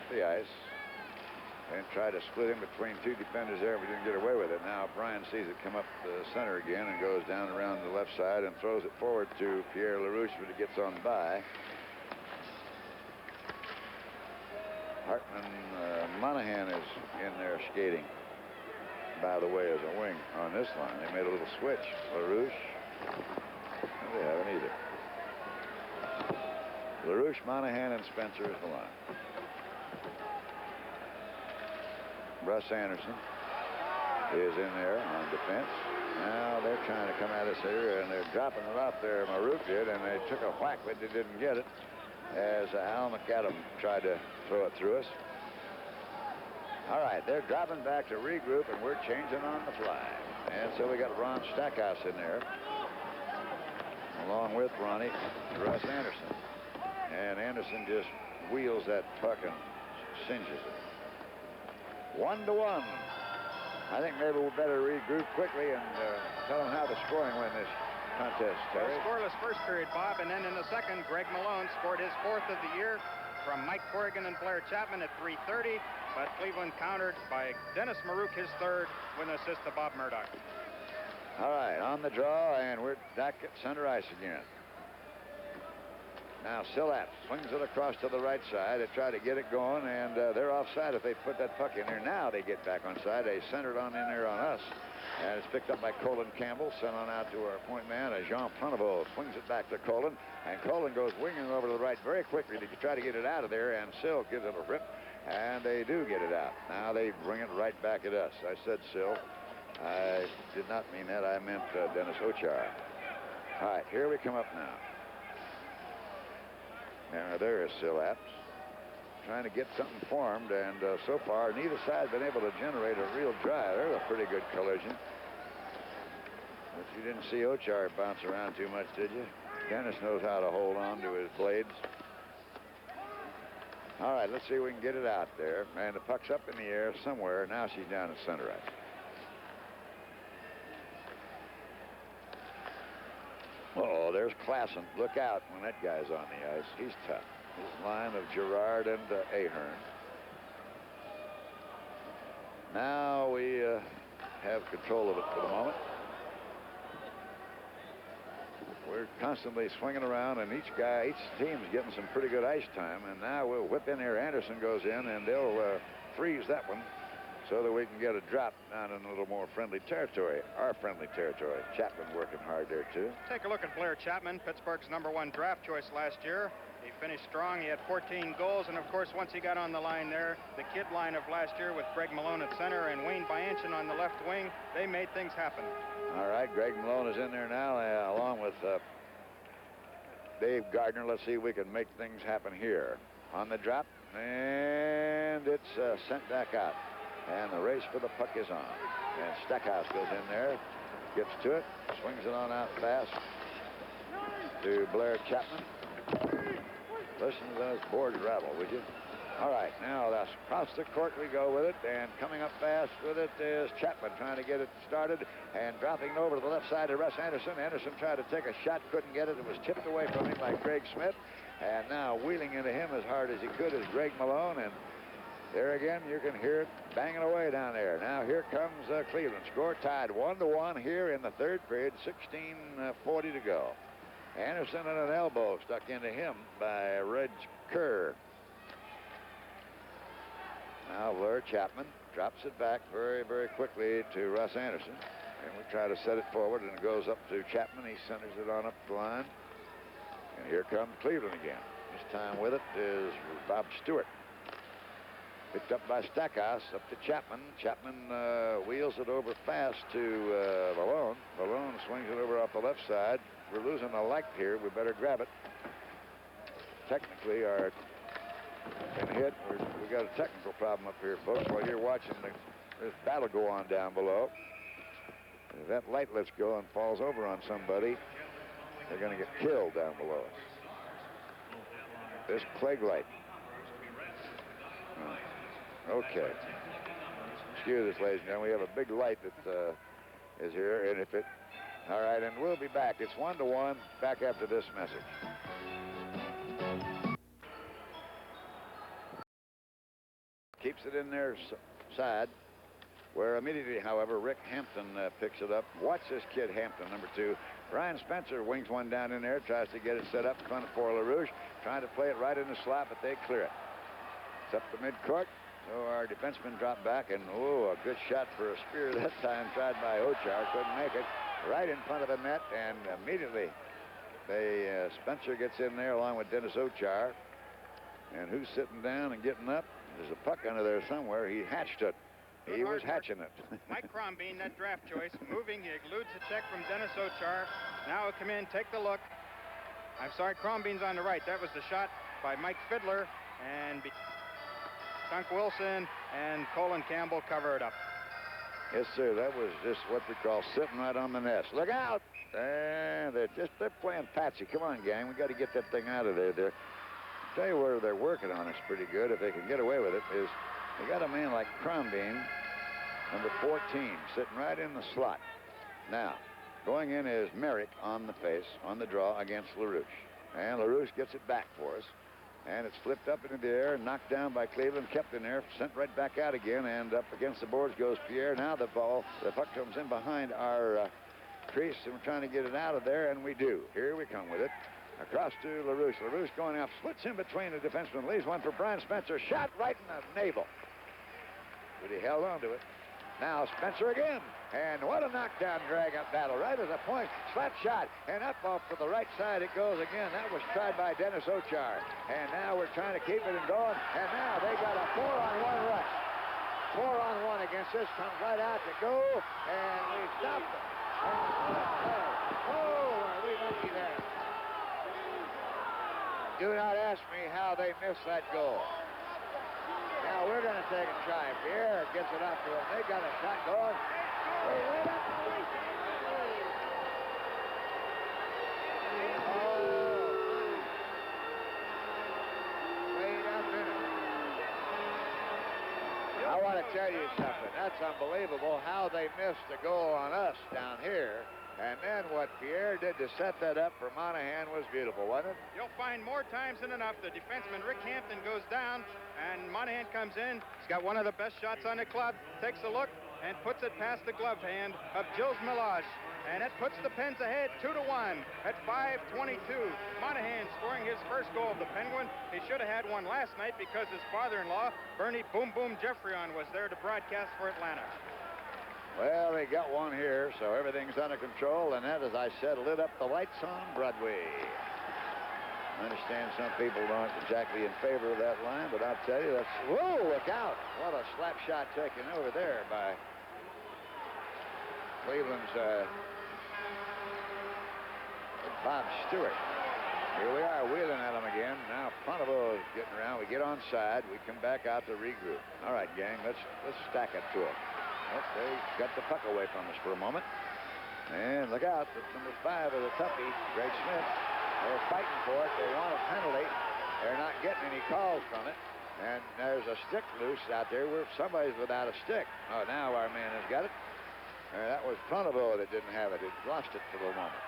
up the ice and tried to split in between two defenders there, but didn't get away with it. Now Brian sees it come up the center again and goes down around the left side and throws it forward to Pierre LaRouche, but it gets on by. Hartman Monahan is in there skating, by the way, as a wing on this line. They made a little switch. LaRouche, no, they haven't either. LaRouche, Monahan, and Spencer is the line. Russ Anderson is in there on defense. Now they're trying to come at us here, and they're dropping it off there. Marouk did, and they took a whack, but they didn't get it, as Al McAdam tried to throw it through us. All right, they're dropping back to regroup, and we're changing on the fly. And so we got Ron Stackhouse in there, along with Ronnie Russ Anderson. And Anderson just wheels that puck and singes it. 1-1. I think maybe we better regroup quickly and tell them how the scoring went this contest, Terry. Well, scoreless first period, Bob, and then in the second, Greg Malone scored his 4th of the year from Mike Corrigan and Blair Chapman at 3:30, but Cleveland countered by Dennis Marouk, his 3rd, with an assist to Bob Murdoch. All right, on the draw, and we're back at center ice again. Now Silat swings it across to the right side. They try to get it going, and they're offside if they put that puck in there. Now they get back on side. They center it on in there on us. And it's picked up by Colin Campbell, sent on out to our point man. Jean Ponnevaux swings it back to Colin, and Colin goes winging over to the right very quickly to try to get it out of there, and Sill gives it a rip, and they do get it out. Now they bring it right back at us. I said Sill. I did not mean that. I meant Dennis Ochar. All right, here we come up now. Now there is Sillaps trying to get something formed, and so far neither side has been able to generate a real drive. There's a pretty good collision. But you didn't see Ochar bounce around too much, did you? Dennis knows how to hold on to his blades. All right, let's see if we can get it out there. And the puck's up in the air somewhere. Now she's down at center ice. Oh, there's Klassen. Look out when that guy's on the ice. He's tough. His line of Gerard and Ahern. Now we have control of it for the moment. We're constantly swinging around, and each team's getting some pretty good ice time. And now we'll whip in here. Anderson goes in, and they'll freeze that one so that we can get a drop down in a little more friendly territory, our friendly territory. Chapman working hard there, too. Take a look at Blair Chapman, Pittsburgh's #1 draft choice last year. He finished strong. He had 14 goals, and of course, once he got on the line there, the kid line of last year with Greg Malone at center and Wayne Bianchin on the left wing, they made things happen. All right, Greg Malone is in there now, along with Dave Gardner. Let's see if we can make things happen here. On the drop, and it's sent back out. And the race for the puck is on. And Stackhouse goes in there, gets to it, swings it on out fast to Blair Chapman. Listen to those boards rattle, would you? All right, now that's across the court we go with it, and coming up fast with it is Chapman trying to get it started and dropping over to the left side to Russ Anderson. Anderson tried to take a shot, couldn't get it. It was tipped away from him by Craig Smith, and now wheeling into him as hard as he could is Greg Malone, and there again, you can hear it banging away down there. Now here comes Cleveland. Score tied 1-1 here in the 3rd period, 16:40 to go. Anderson and an elbow stuck into him by Reg Kerr. Now Blair Chapman drops it back very, very quickly to Russ Anderson. And we try to set it forward, and it goes up to Chapman. He centers it on up the line. And here comes Cleveland again. This time with it is Bob Stewart. Picked up by Stackhouse, up to Chapman. Chapman wheels it over fast to Malone. Malone swings it over off the left side. We're losing a light here. We better grab it. Technically, our been hit. We got a technical problem up here, folks. While you're watching this battle go on down below, if that light lets go and falls over on somebody, they're going to get killed down below us. This Clegg light. Okay. Excuse us, ladies and gentlemen. We have a big light that is here, and if it... All right, and we'll be back. It's 1-1. Back after this message. keeps it in their side, where immediately, however, Rick Hampton picks it up. Watch this kid, Hampton, number 2. Ryan Spencer wings one down in there, tries to get it set up in front of for LaRouche, trying to play it right in the slot, but they clear it. It's up to midcourt. So our defenseman dropped back, and a good shot for a spear that time, tried by Ochar, couldn't make it. Right in front of the net, and immediately Spencer gets in there along with Dennis Ochar. And who's sitting down and getting up? There's a puck under there somewhere. He hatched it. He was hatching it. Mike Crombeen, that draft choice, moving. He eludes a check from Dennis Ochar. Now he'll come in, take the look. I'm sorry, Crombeen's on the right. That was the shot by Mike Fiddler, and Tunk Wilson and Colin Campbell cover it up. Yes, sir. That was just what we call sitting right on the nest. Look out! And they're playing patsy. Come on, gang. We got to get that thing out of there. I'll tell you where they're working on us pretty good, if they can get away with it, is they got a man like Crombeen, number 14, sitting right in the slot. Now, going in is Merrick on the face, on the draw against LaRouche. And LaRouche gets it back for us. And it's flipped up into the air, knocked down by Cleveland, kept in there, sent right back out again, and up against the boards goes Pierre. Now the puck comes in behind our crease, and we're trying to get it out of there, and we do. Here we come with it. Across to LaRouche. LaRouche going up, splits in between the defensemen, leaves one for Brian Spencer, shot right in the navel. But he held on to it. Now Spencer again, and what a knockdown drag-up battle, right as a point, slap shot, and up off to the right side it goes again. That was tried by Dennis Ochar, and now we're trying to keep it and going, and now they got a 4-on-1 rush. 4-on-1 against this, comes right out to go, and we stopped it. Oh, are we lucky there? Do not ask me how they missed that goal. Now we're going to take a try. Pierre gets it up to him. They got a shot going. They went up. Way up in it. I want to tell you something. That's unbelievable how they missed the goal on us down here. And then what Pierre did to set that up for Monahan was beautiful, wasn't it? You'll find more times than enough the defenseman Rick Hampton goes down, and Monahan comes in. He's got one of the best shots on the club, takes a look, and puts it past the glove hand of Gilles Meloche. And it puts the Pens ahead 2-1 at 5:22. Monahan scoring his first goal of the Penguin. He should have had one last night because his father-in-law, Bernie Boom Boom Geoffrion, was there to broadcast for Atlanta. Well, they got one here, so everything's under control, and that, as I said, lit up the lights on Broadway. I understand some people aren't exactly in favor of that line, but I'll tell you, that's... Whoa, look out! What a slap shot taken over there by Cleveland's Bob Stewart. Here we are, wheeling at him again. Now Pronovo is getting around. We get on side. We come back out to regroup. All right, gang, let's stack it to it. Well, they got the puck away from us for a moment. And look out, that's number 5 of the toughie, Greg Smith. They're fighting for it. They want a penalty. They're not getting any calls from it. And there's a stick loose out there where somebody's without a stick. Oh, now our man has got it. That was Pronovo that didn't have it. It lost it for the moment.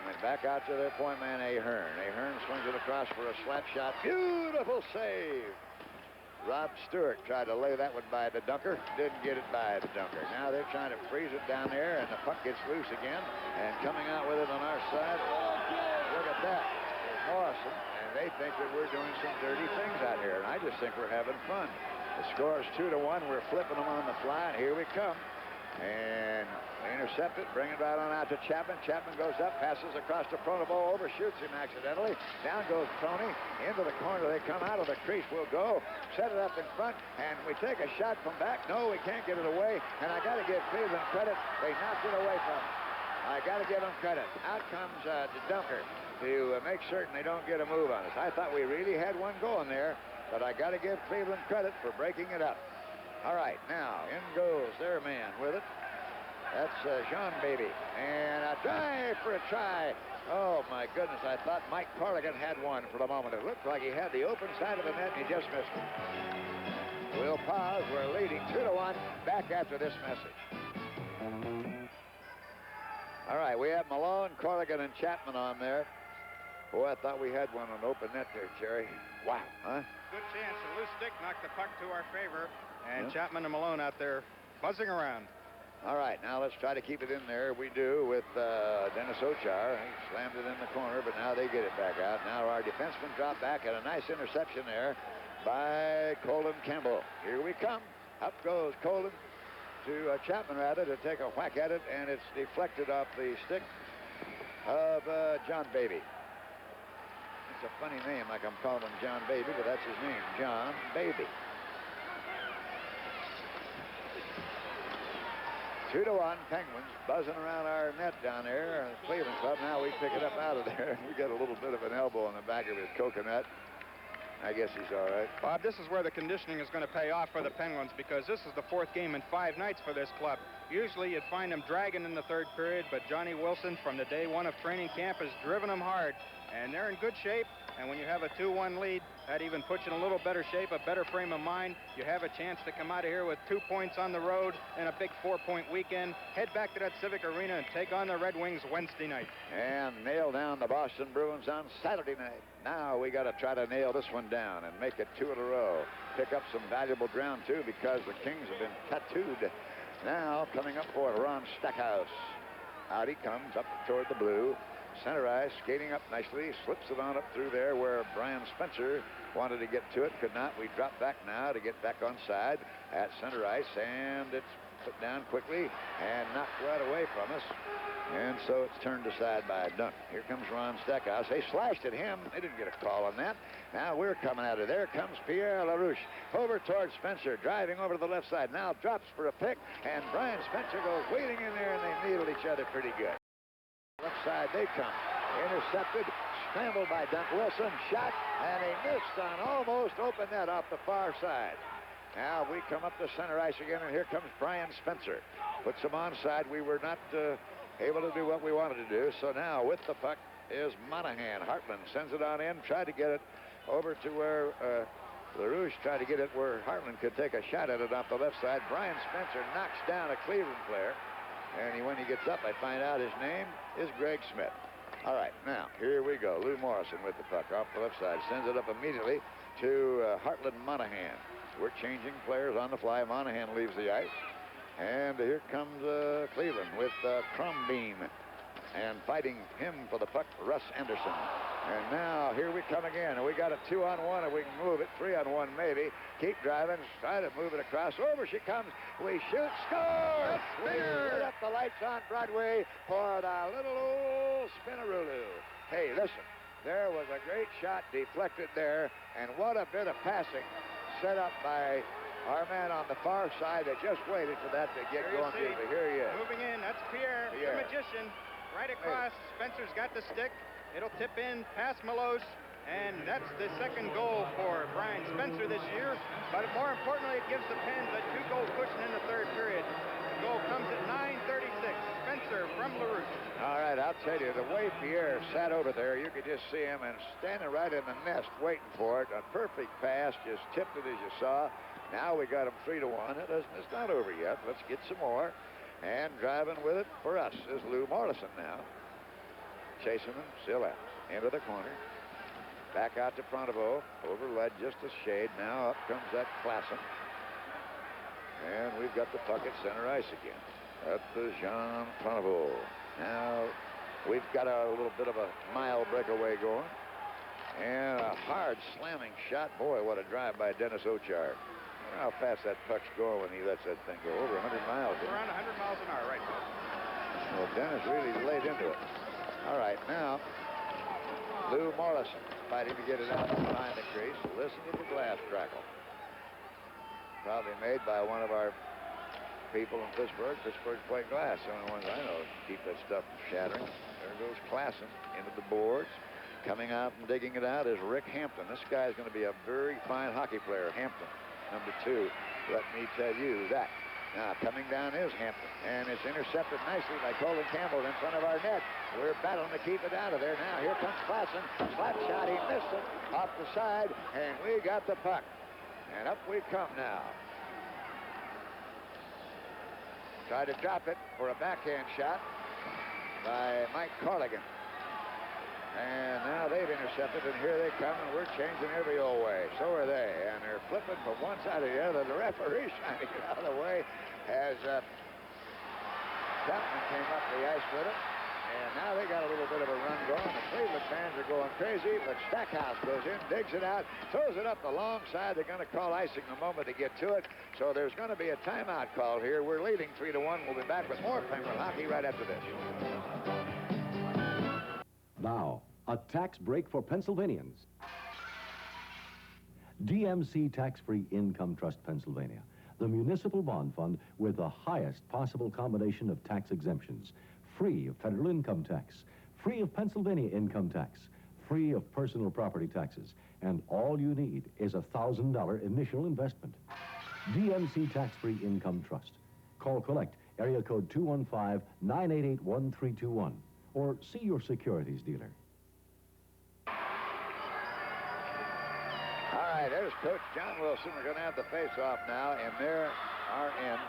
And back out to their point man, Ahern. Ahern swings it across for a slap shot. Beautiful save. Rob Stewart tried to lay that one by the dunker. Didn't get it by the dunker. Now they're trying to freeze it down there, and the puck gets loose again. And coming out with it on our side, look at that. There's Morrison, and they think that we're doing some dirty things out here. And I just think we're having fun. The score is 2-1. We're flipping them on the fly, and here we come. And they intercept it, bring it right on out to Chapman. Chapman goes up, passes across to Pronovo, overshoots him accidentally. Down goes Tony, into the corner. They come out of the crease. We'll go, set it up in front, and we take a shot from back. No, we can't get it away, and I got to give Cleveland credit. They knocked it away from us. I got to give them credit. Out comes the dunker to make certain they don't get a move on us. I thought we really had one going there, but I got to give Cleveland credit for breaking it up. All right, now in goes their man with it. That's Jean Baby. And a dive for a try. Oh, my goodness. I thought Mike Corrigan had one for the moment. It looked like he had the open side of the net, and he just missed it. We'll pause. We're leading 2-1. Back after this message. All right, we have Malone, Corrigan, and Chapman on there. Boy, I thought we had one on open net there, Jerry. Wow, huh? Good chance. A loose stick knocked the puck to our favor. And Yep. Chapman and Malone out there buzzing around. All right, now let's try to keep it in there. We do with Dennis Ochar. He slammed it in the corner, but now they get it back out. Now our defenseman dropped back, and a nice interception there by Colin Campbell. Here we come. Up goes Colin to Chapman, rather, to take a whack at it, and it's deflected off the stick of John Baby. It's a funny name, like I'm calling him John Baby, but that's his name, John Baby. 2-1, Penguins buzzing around our net down there. Cleveland Club, now we pick it up out of there. We got a little bit of an elbow in the back of his coconut. I guess he's all right. Bob, this is where the conditioning is going to pay off for the Penguins, because this is the 4th game in 5 nights for this club. Usually you'd find them dragging in the 3rd period, but Johnny Wilson from the day 1 of training camp has driven them hard, and they're in good shape. And when you have a 2-1 lead, that even puts you in a little better shape, a better frame of mind. You have a chance to come out of here with 2 points on the road and a big 4-point weekend. Head back to that Civic Arena and take on the Red Wings Wednesday night. And nail down the Boston Bruins on Saturday night. Now we got to try to nail this one down and make it 2 in a row. Pick up some valuable ground, too, because the Kings have been tattooed. Now coming up for it, Ron Stackhouse. Out he comes up toward the blue. Center ice, skating up nicely, slips it on up through there where Brian Spencer wanted to get to it, could not. We drop back now to get back on side at center ice, and it's put down quickly and knocked right away from us. And so it's turned aside by Dunk. Here comes Ron Stackhouse. They slashed at him. They didn't get a call on that. Now we're coming out of there. Comes Pierre LaRouche over towards Spencer, driving over to the left side. Now drops for a pick, and Brian Spencer goes waiting in there, and they needled each other pretty good. Left side they come. Intercepted, scrambled by Dunk. Wilson, shot, and he missed on almost open net off the far side. Now we come up to center ice again, and here comes Brian Spencer. Puts him onside. We were not able to do what we wanted to do, so now with the puck is Monahan. Hartland sends it on in, tried to get it over to where LaRouche tried to get it where Hartland could take a shot at it off the left side. Brian Spencer knocks down a Cleveland player. And when he gets up, I find out his name is Greg Smith. All right, now, here we go. Lou Morrison with the puck off the left side. Sends it up immediately to Hartland Monahan. We're changing players on the fly. Monahan leaves the ice. And here comes Cleveland with Crumbean. And fighting him for the puck, Russ Anderson. And now, here we come again. And we got a 2-on-1, and we can move it. 3-on-1 maybe. Keep driving. Try to move it across. Over she comes. We shoot. Score! We lit up the lights on Broadway for the little old Spinarulu. Hey, listen. There was a great shot deflected there. And what a bit of passing set up by our man on the far side that just waited for that to get going. Here he is. Moving in. That's Pierre, the magician. Right across. Spencer's got the stick. It'll tip in past Melos, and that's the 2nd goal for Brian Spencer this year. But more importantly, it gives the Pens a 2-goal cushion in the 3rd period. The goal comes at 9:36. Spencer from LaRouche. All right, I'll tell you, the way Pierre sat over there, you could just see him and standing right in the nest waiting for it. A perfect pass, just tipped it as you saw. Now we got him 3-1. It's not over yet. Let's get some more. And driving with it for us is Lou Morrison now. Chasing him, still out. Into the corner. Back out to Pronovo. Over lead just a shade. Now up comes that Klassen. And we've got the puck at center ice again. Up to Jean Pronovo. Now we've got a little bit of a mile breakaway going. And a hard slamming shot. Boy, what a drive by Dennis Ochar. How fast that puck's going when he lets that thing go. Over 100 miles. Around 100 miles an hour, right, Bob? Well, Dennis really laid into it. All right, now, Lou Morrison fighting to get it out behind the crease. Listen to the glass crackle. Probably made by one of our people in Pittsburgh. Pittsburgh plate glass, the only ones I know keep that stuff from shattering. There goes Klassen into the boards. Coming out and digging it out is Rick Hampton. This guy's going to be a very fine hockey player, Hampton. Number 2, let me tell you that. Now, coming down is Hampton, and it's intercepted nicely by Colin Campbell in front of our net. We're battling to keep it out of there. Now, here comes Klassen. Slap shot, he missed it off the side, and we got the puck. And up we come now. Tried to drop it for a backhand shot by Mike Corligan. And now they've intercepted, and here they come, and we're changing every old way. So are they, and they're flipping from one side to the other. The referee's trying to get out of the way as Chapman came up the ice with it. And now they got a little bit of a run going. The Cleveland fans are going crazy, but Stackhouse goes in, digs it out, throws it up the long side. They're going to call icing the moment they get to it. So there's going to be a timeout call here. We're leading 3-1. We'll be back with more Penguin hockey right after this. Now, a tax break for Pennsylvanians. DMC Tax-Free Income Trust Pennsylvania, the municipal bond fund with the highest possible combination of tax exemptions. Free of federal income tax, free of Pennsylvania income tax, free of personal property taxes, and all you need is a $1,000 initial investment. DMC Tax-Free Income Trust. Call collect, area code 215-988-1321, or see your securities dealer. All right, there's Coach John Wilson. We're going to have the face-off now, and there, our end.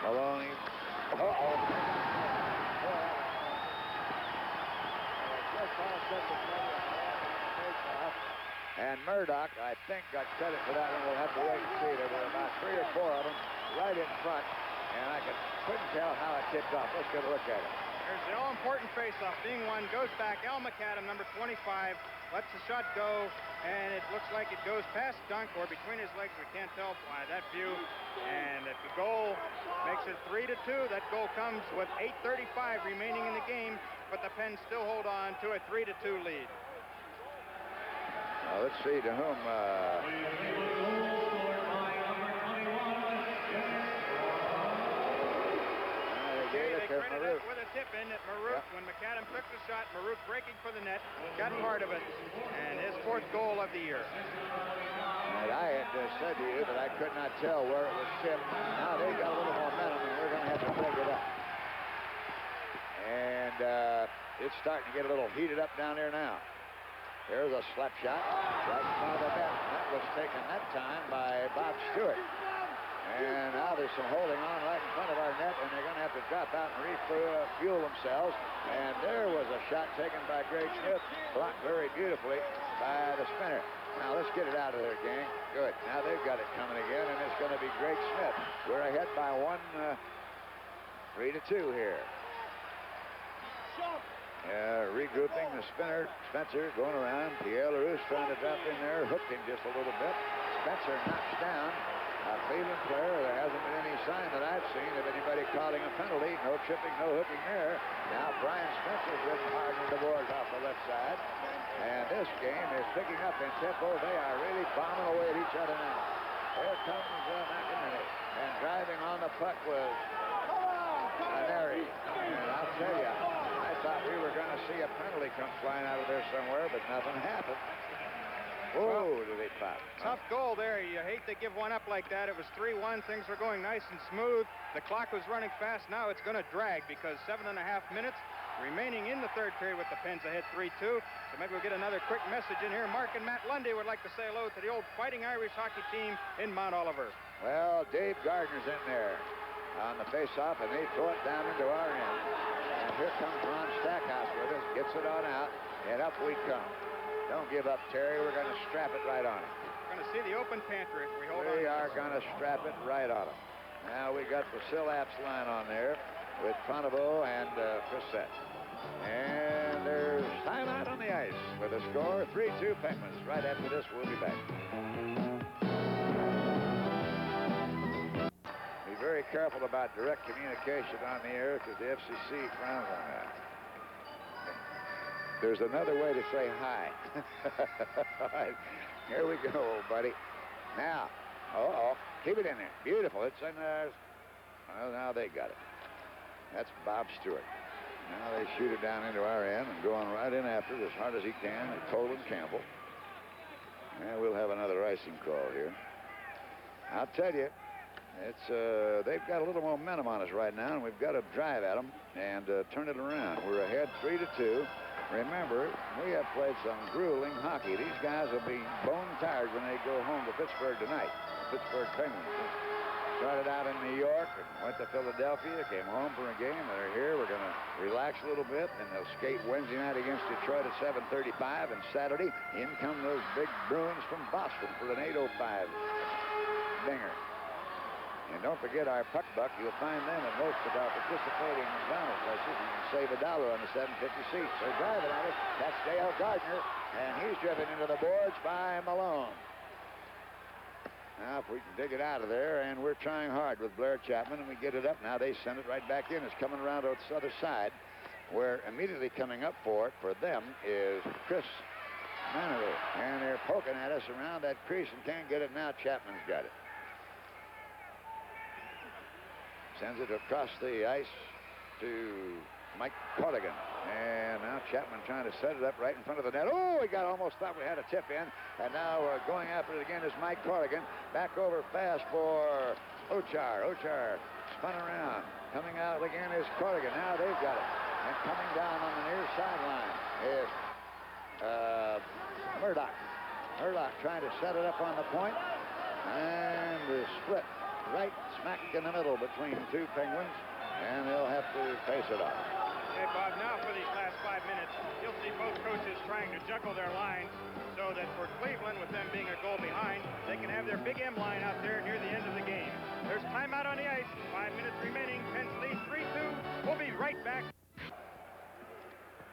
Maloney. And Murdoch, I think, got credit for that one. We'll have to wait and see. There were about 3 or 4 of them right in front, and I couldn't tell how it tipped off. Let's get a look at it. There's the all-important face-off being won. Goes back. El McAdam, number 25, lets the shot go, and it looks like it goes past Dunk or between his legs. We can't tell by that view. And the goal makes it 3-2. That goal comes with 8:35 remaining in the game, but the Pens still hold on to a 3-2 lead. Now, let's see to whom. They credited it with a tip in at Marouk. Yep. When McAdam took the shot, Marouk breaking for the net, got part of it, and his 4th goal of the year. And I had said to you that I could not tell where it was tipped. Now they got a little momentum, and we're going to have to break it up. And it's starting to get a little heated up down there now. There's a slap shot right in front of the net. That was taken that time by Bob Stewart. And now there's some holding on right in front of our net, and they're going to have to drop out and refuel themselves. And there was a shot taken by Greg Smith, blocked very beautifully by the spinner. Now let's get it out of there, gang. Good. Now they've got it coming again, and it's going to be Greg Smith. We're ahead by 3-2 here. Regrouping the spinner. Spencer going around. Pierre LaRousse trying to drop in there. Hooked him just a little bit. Spencer knocks down a Cleveland player. There hasn't been any sign that I've seen of anybody calling a penalty. No tripping, no hooking there. Now Brian Spencer's ridden hard into the boards off the left side. And this game is picking up in tempo. They are really bombing away at each other now. Here comes McInerney. And driving on the puck was Neri. And I'll tell you, I thought we were going to see a penalty come flying out of there somewhere, but nothing happened. Whoa, did they pop? Tough goal there. You hate to give one up like that. It was 3-1. Things were going nice and smooth. The clock was running fast. Now it's going to drag because 7.5 minutes remaining in the 3rd period with the Pens ahead 3-2. So maybe we'll get another quick message in here. Mark and Matt Lundy would like to say hello to the old Fighting Irish hockey team in Mount Oliver. Well, Dave Gardner's in there on the face-off, and they throw it down into our end. And here comes Ron Stackhouse with us. Gets it on out, and up we come. Don't give up, Terry. We're going to strap it right on him. We're going to see the open pantry if we hold on. We are going to strap it right on him. Now we got the Sillaps line on there with Pronovo and Crissette. And there's timeout on the ice with a score 3-2 Penguins. Right after this, we'll be back. Be very careful about direct communication on the air because the FCC frowns on that. There's another way to say hi. All right, here we go, buddy. Now, keep it in there. Beautiful. It's in there. Well, now they got it. That's Bob Stewart. Now they shoot it down into our end and go on right in after it as hard as he can to Colin Campbell. And we'll have another icing call here. I'll tell you, it's they've got a little momentum on us right now, and we've got to drive at them and turn it around. We're ahead 3-2. Remember, we have played some grueling hockey. These guys will be bone tired when they go home to Pittsburgh tonight. Pittsburgh Penguins. Started out in New York and went to Philadelphia, came home for a game. They're here. We're going to relax a little bit, and they'll skate Wednesday night against Detroit at 7:35, and Saturday, in come those big Bruins from Boston for an 8:05 dinger. And don't forget our puck buck. You'll find them at most of our participating McDonald's places. You can save $1 on the 750 seats. They're driving at it. That's Dale Gardner, and he's driven into the boards by Malone. Now, if we can dig it out of there, and we're trying hard with Blair Chapman, and we get it up. Now they send it right back in. It's coming around to its other side, where immediately coming up for it for them is Chris Manery. And they're poking at us around that crease and can't get it now. Chapman's got it. Sends it across the ice to Mike Corrigan. And now Chapman trying to set it up right in front of the net. Oh, we almost thought we had a tip in. And now going after it again is Mike Corrigan. Back over fast for Ochar. Ochar spun around. Coming out again is Corrigan. Now they've got it. And coming down on the near sideline is Murdoch. Murdoch trying to set it up on the point. And the split right smack in the middle between two Penguins, and they'll have to face it off. Okay, Bob, now for these last 5 minutes, you'll see both coaches trying to juggle their lines so that for Cleveland, with them being a goal behind, they can have their big M line out there near the end of the game. There's timeout on the ice. 5 minutes remaining. Pens lead 3-2. We'll be right back.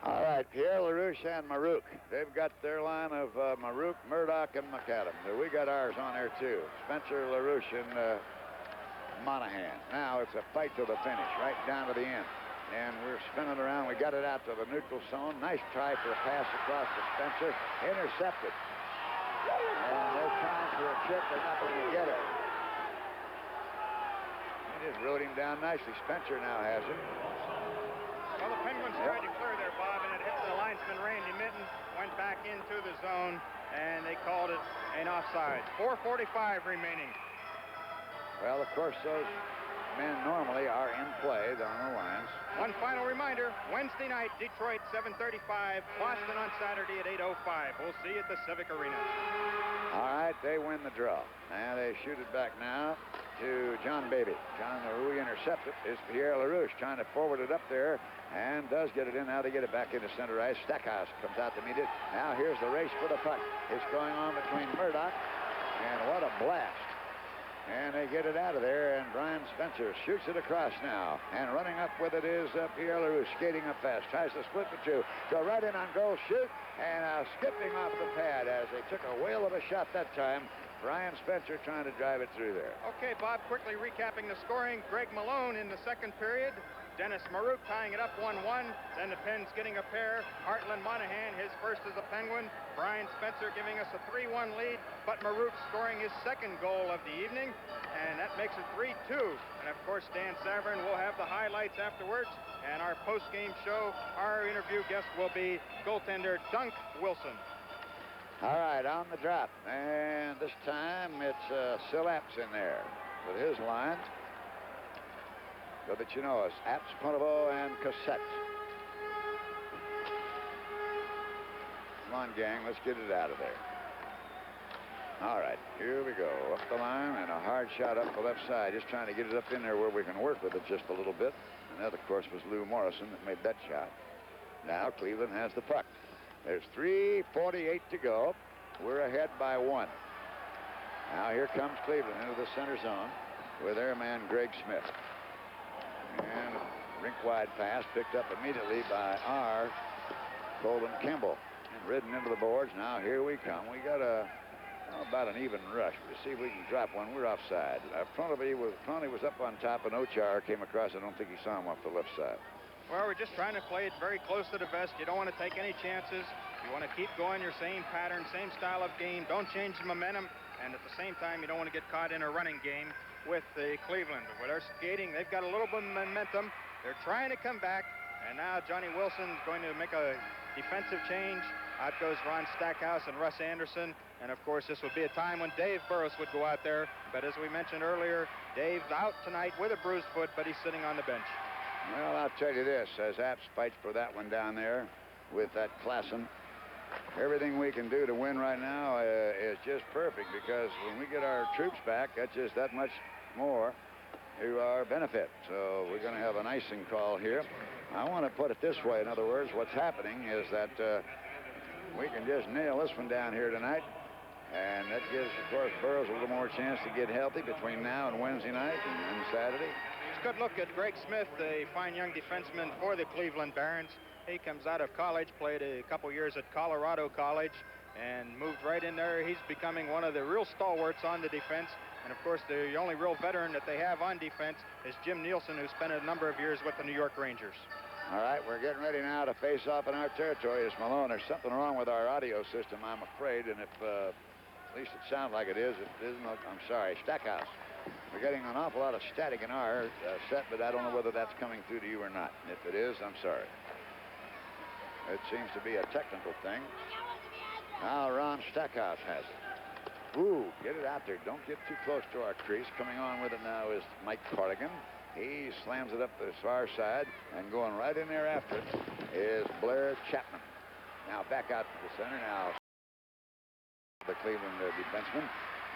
All right, Pierre LaRouche and Marouk. They've got their line of Marouk, Murdoch, and McAdam. We got ours on there, too. Spencer, LaRouche, and Monahan. Now it's a fight to the finish, right down to the end. And we're spinning around. We got it out to the neutral zone. Nice try for a pass across to Spencer. Intercepted. And they're trying for a chip. They're not going to get it. He just rode him down nicely. Spencer now has it. Well, the Penguins tried to clear there, Bob, and it hit the linesman Randy Mitten. Went back into the zone, and they called it an offside. 4:45 remaining. Well, of course, those men normally are in play on the lines. One final reminder, Wednesday night, Detroit, 7:35, Boston on Saturday at 8:05. We'll see you at the Civic Arena. All right, they win the draw. And they shoot it back now to John Baby. John, who we intercepted, is Pierre LaRouche trying to forward it up there and does get it in. Now they get it back into center ice. Stackhouse comes out to meet it. Now here's the race for the puck. It's going on between Murdoch, and what a blast. And they get it out of there, and Brian Spencer shoots it across now. And running up with it is Pierre LaRouche, skating up fast. Tries to split the two. Go right in on goal, shoot, and skipping off the pad as they took a whale of a shot that time. Brian Spencer trying to drive it through there. Okay, Bob, quickly recapping the scoring. Greg Malone in the second period. Dennis Marouk tying it up 1-1. Then the Pens getting a pair. Heartland Monahan, his first as a Penguin. Brian Spencer giving us a 3-1 lead. But Marouk scoring his second goal of the evening. And that makes it 3-2. And of course, Dan Saverin will have the highlights afterwards. And our post-game show, our interview guest will be goaltender Dunk Wilson. All right, on the drop. And this time it's Sillaps in there with his lines. So that you know us, Apps, Ponovo, and Cassette. Come on, gang, let's get it out of there. All right, here we go. Up the line and a hard shot up the left side. Just trying to get it up in there where we can work with it just a little bit. And that, of course, was Lou Morrison that made that shot. Now Cleveland has the puck. There's 3:48 to go. We're ahead by 1. Now here comes Cleveland into the center zone with their man Greg Smith. And rink-wide pass picked up immediately by our Colin Kimball. And ridden into the boards. Now here we come. We got about an even rush. We'll see if we can drop one. We're offside. Prony was up on top, and Ochar came across. I don't think he saw him off the left side. Well, we're just trying to play it very close to the vest. You don't want to take any chances. You want to keep going your same pattern, same style of game. Don't change the momentum. And at the same time, you don't want to get caught in a running game with the Cleveland. With their skating, they've got a little bit of momentum. They're trying to come back. And now Johnny Wilson is going to make a defensive change. Out goes Ron Stackhouse and Russ Anderson. And, of course, this would be a time when Dave Burris would go out there. But as we mentioned earlier, Dave's out tonight with a bruised foot, but he's sitting on the bench. Well, I'll tell you this, as Apps fights for that one down there with that Klassen, everything we can do to win right now is just perfect, because when we get our troops back, that's just that much more to our benefit. So we're going to have an icing call here. I want to put it this way. In other words, what's happening is that we can just nail this one down here tonight. And that gives, of course, Burroughs a little more chance to get healthy between now and Wednesday night and Saturday. It's a good look at Greg Smith, a fine young defenseman for the Cleveland Barons. He comes out of college, played a couple years at Colorado College, and moved right in there. He's becoming one of the real stalwarts on the defense. And, of course, the only real veteran that they have on defense is Jim Nielsen, who spent a number of years with the New York Rangers. All right, we're getting ready now to face off in our territory. It's Malone. There's something wrong with our audio system, I'm afraid, and if at least it sounds like it is. If it isn't, I'm sorry. Stackhouse. We're getting an awful lot of static in our set, but I don't know whether that's coming through to you or not. If it is, I'm sorry. It seems to be a technical thing. Now Ron Stackhouse has it. Ooh, get it out there. Don't get too close to our crease. Coming on with it now is Mike Cardigan. He slams it up the far side, and going right in there after it is Blair Chapman. Now back out to the center. Now the Cleveland defenseman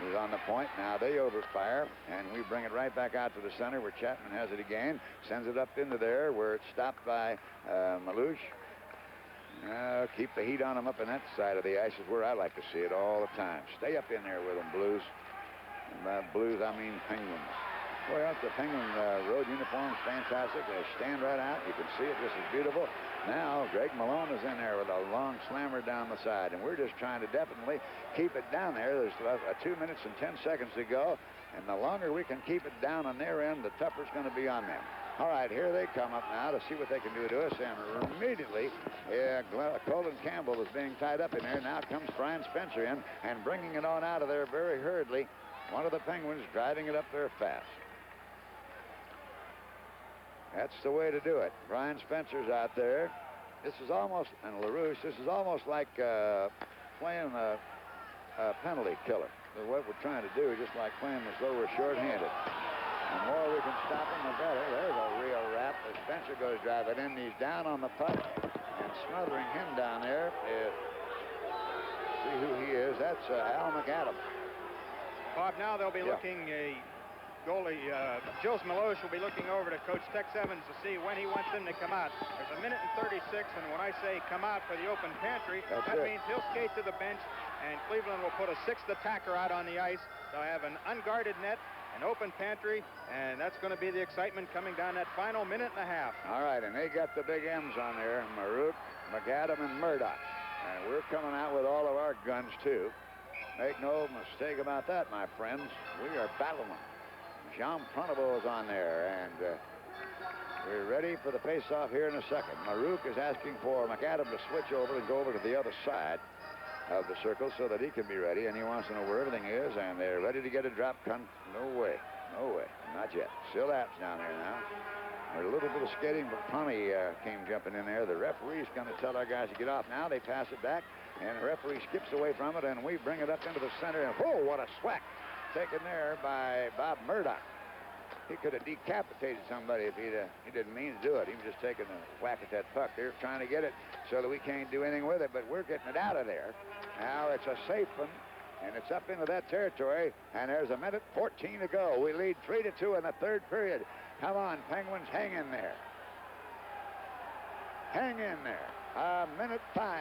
is on the point. Now they overfire, and we bring it right back out to the center where Chapman has it again. Sends it up into there where it's stopped by Malouche. Keep the heat on them up in that side of the ice is where I like to see it all the time. Stay up in there with them, Blues. And by Blues, I mean Penguins. Boy, out the Penguin road uniform's fantastic. They stand right out. You can see it just as beautiful. Now, Greg Malone is in there with a long slammer down the side, and we're just trying to definitely keep it down there. There's 2 minutes and 10 seconds to go, and the longer we can keep it down on their end, the tougher it's going to be on them. All right, here they come up now to see what they can do to us, and immediately, Colin Campbell is being tied up in there. Now comes Brian Spencer in and bringing it on out of there very hurriedly. One of the Penguins driving it up there fast. That's the way to do it. Brian Spencer's out there. This is almost, and LaRouche, this is almost like playing a penalty killer. What we're trying to do is just like playing as though we're shorthanded. The more we can stop him, the better. There's a real wrap. As Spencer goes driving in, he's down on the puck, and smothering him down there is, see who he is. That's Al McAdam. Bob, now they'll be looking, goalie Jules Meloche will be looking over to Coach Tex Evans to see when he wants them to come out. There's 1 minute and 36, and when I say come out for the open pantry, that means he'll skate to the bench, and Cleveland will put a 6th attacker out on the ice. They'll have an unguarded net, an open pantry, and that's going to be the excitement coming down that final 1.5 minutes. All right, and they got the big M's on there, Marouk, McAdam, and Murdoch. And we're coming out with all of our guns, too. Make no mistake about that, my friends. We are battlemen. Jean Pronovo is on there, and we're ready for the face-off here in a second. Marouk is asking for McAdam to switch over and go over to the other side of the circle so that he can be ready, and he wants to know where everything is, and they're ready to get a drop. No way, not yet. Still Apps down there now. There's a little bit of skating, but Connie came jumping in there. The referee's going to tell our guys to get off. Now they pass it back, and the referee skips away from it, and we bring it up into the center, and whoa, what a swack taken there by Bob Murdoch. He could have decapitated somebody if he didn't mean to do it. He was just taking a whack at that puck. They're trying to get it so that we can't do anything with it, but we're getting it out of there. Now it's a safe one, and it's up into that territory, and there's 1 minute 14 to go. We lead 3-2 in the third period. Come on, Penguins, hang in there. Hang in there. 1 minute 5.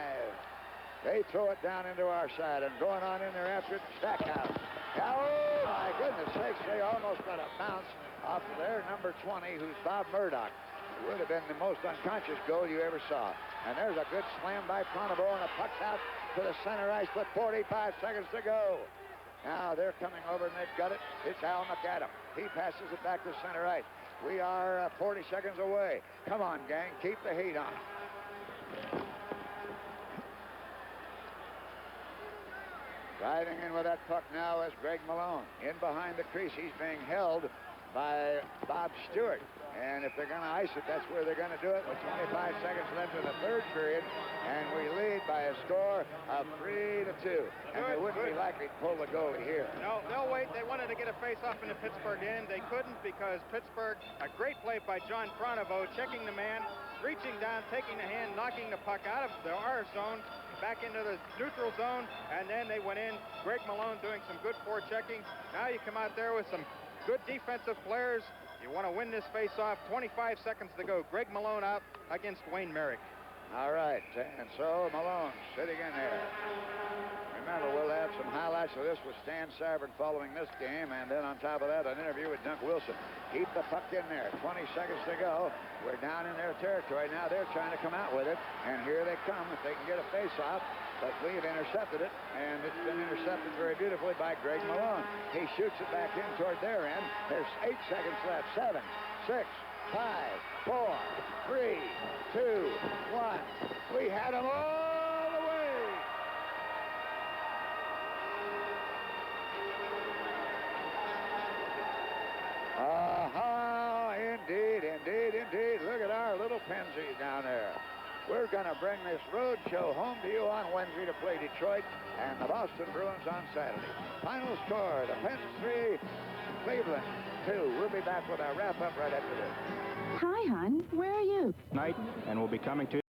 They throw it down into our side, and going on in there after it, Stackhouse. Oh, my goodness sakes, they almost got a bounce off of their number 20, who's Bob Murdoch. It would have been the most unconscious goal you ever saw. And there's a good slam by Pronovo, and the puck's out to the center ice with 45 seconds to go. Now they're coming over, and they've got it. It's Al McAdam. He passes it back to center ice. We are 40 seconds away. Come on, gang, keep the heat on. Driving in with that puck now is Greg Malone. In behind the crease, he's being held by Bob Stewart. And if they're going to ice it, that's where they're going to do it with 25 seconds left in the third period. And we lead by a score of 3-2. And they wouldn't be likely to pull the goalie here. No, they'll wait. They wanted to get a face-off in the Pittsburgh end. They couldn't because Pittsburgh, a great play by John Pronovo, checking the man, reaching down, taking the hand, knocking the puck out of our zone, back into the neutral zone, and then they went in. Greg Malone doing some good forechecking. Now you come out there with some good defensive players. You want to win this face-off. 25 seconds to go. Greg Malone out against Wayne Merrick. All right, and so Malone sitting in there. Remember, we'll have some highlights of this with Stan Savard following this game, and then on top of that, an interview with Dunk Wilson. Keep the puck in there. 20 seconds to go. We're down in their territory now. They're trying to come out with it, and here they come if they can get a face-off. But we've intercepted it, and it's been intercepted very beautifully by Greg Malone. He shoots it back in toward their end. There's 8 seconds left. 7, 6, 5, 4, 3, 2, 1. We had them all the way. Indeed, indeed, indeed. Look at our little Pensies down there. We're going to bring this road show home to you on Wednesday to play Detroit and the Boston Bruins on Saturday. Final score, the Pens 3, Cleveland 2. We'll be back with our wrap-up right after this. Hi, hon. Where are you? Night, and we'll be coming to